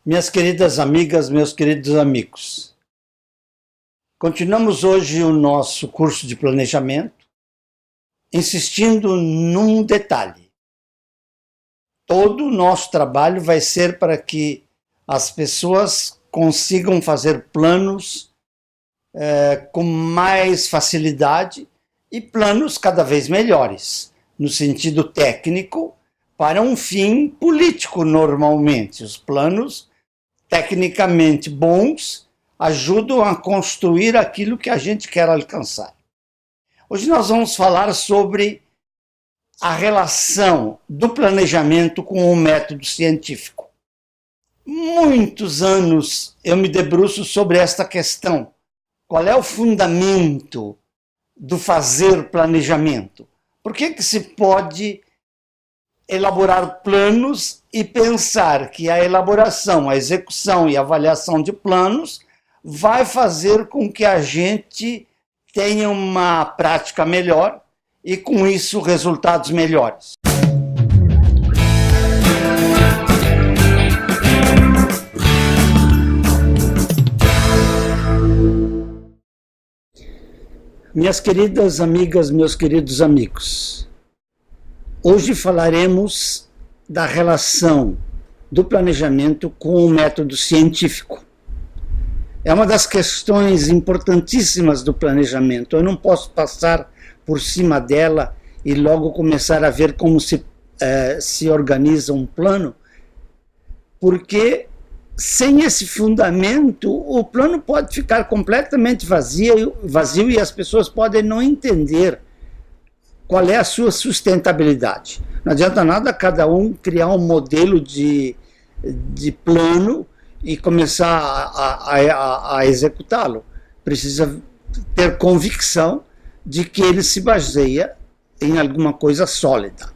Minhas queridas amigas, meus queridos amigos, continuamos hoje o nosso curso de planejamento, insistindo num detalhe. Todo o nosso trabalho vai ser para que as pessoas consigam fazer planos com mais facilidade e planos cada vez melhores, no sentido técnico, para um fim político normalmente. Os planos tecnicamente bons ajudam a construir aquilo que a gente quer alcançar. Hoje nós vamos falar sobre a relação do planejamento com o método científico. Muitos anos eu me debruço sobre esta questão. Qual é o fundamento do fazer planejamento? Por que se pode elaborar planos e pensar que a elaboração, a execução e a avaliação de planos vai fazer com que a gente tenha uma prática melhor e, com isso, resultados melhores? Minhas queridas amigas, meus queridos amigos, hoje falaremos da relação do planejamento com o método científico. É uma das questões importantíssimas do planejamento. Eu não posso passar por cima dela e logo começar a ver como se organiza um plano, porque sem esse fundamento o plano pode ficar completamente vazio e as pessoas podem não entender qual é a sua sustentabilidade. Não adianta nada cada um criar um modelo de plano e começar a executá-lo. Precisa ter convicção de que ele se baseia em alguma coisa sólida.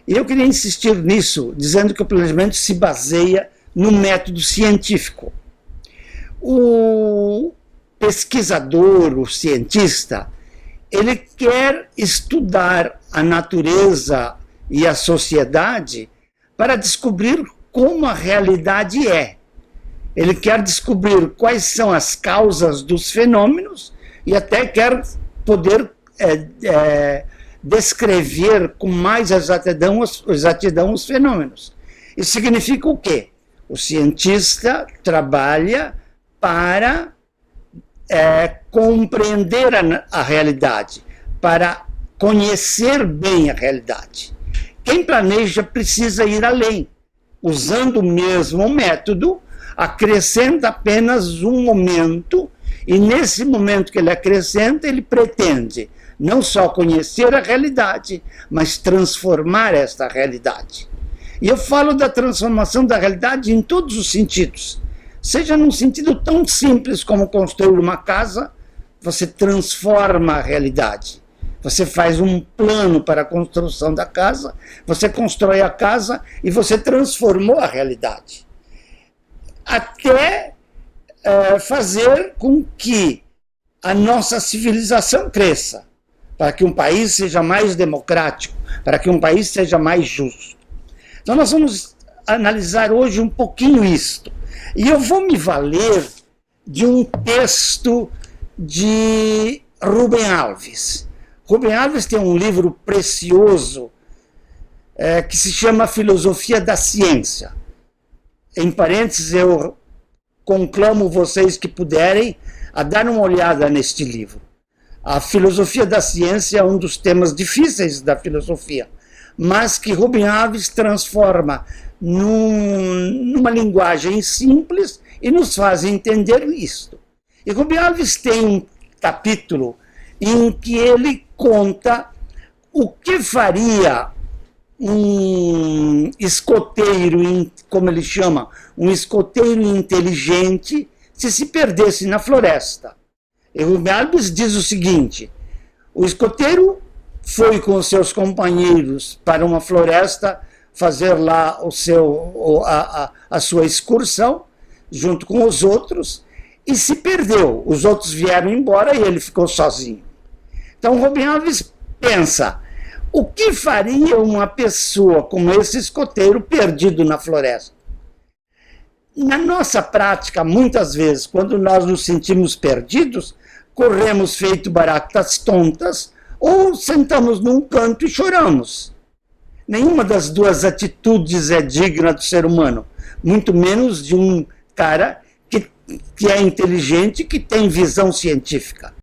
E eu queria insistir nisso, dizendo que o planejamento se baseia no método científico. O pesquisador, o cientista, ele quer estudar a natureza e a sociedade para descobrir como a realidade é. Ele quer descobrir quais são as causas dos fenômenos e até quer poder descrever com mais exatidão os fenômenos. Isso significa o quê? O cientista trabalha para compreender a realidade, para conhecer bem a realidade. Quem planeja precisa ir além. Usando o mesmo método, acrescenta apenas um momento, e nesse momento que ele acrescenta, ele pretende não só conhecer a realidade, mas transformar esta realidade. E eu falo da transformação da realidade em todos os sentidos. Seja num sentido tão simples como construir uma casa, você transforma a realidade. Você faz um plano para a construção da casa, você constrói a casa e você transformou a realidade. Até fazer com que a nossa civilização cresça, para que um país seja mais democrático, para que um país seja mais justo. Então nós vamos analisar hoje um pouquinho isto. E eu vou me valer de um texto de Rubem Alves. Rubem Alves tem um livro precioso que se chama Filosofia da Ciência. Em parênteses, eu conclamo vocês que puderem a dar uma olhada neste livro. A filosofia da ciência é um dos temas difíceis da filosofia, mas que Rubem Alves transforma numa linguagem simples e nos faz entender isto. E Rubem Alves tem um capítulo em que ele conta o que faria um escoteiro, como ele chama, um escoteiro inteligente se perdesse na floresta. E Rubem Alves diz o seguinte: o escoteiro foi com seus companheiros para uma floresta fazer lá a sua excursão, junto com os outros, e se perdeu. Os outros vieram embora e ele ficou sozinho. Então Rubem Alves pensa: o que faria uma pessoa como esse escoteiro perdido na floresta? Na nossa prática, muitas vezes, quando nós nos sentimos perdidos, corremos feito baratas tontas ou sentamos num canto e choramos. Nenhuma das duas atitudes é digna do ser humano, muito menos de um cara que é inteligente, que tem visão científica.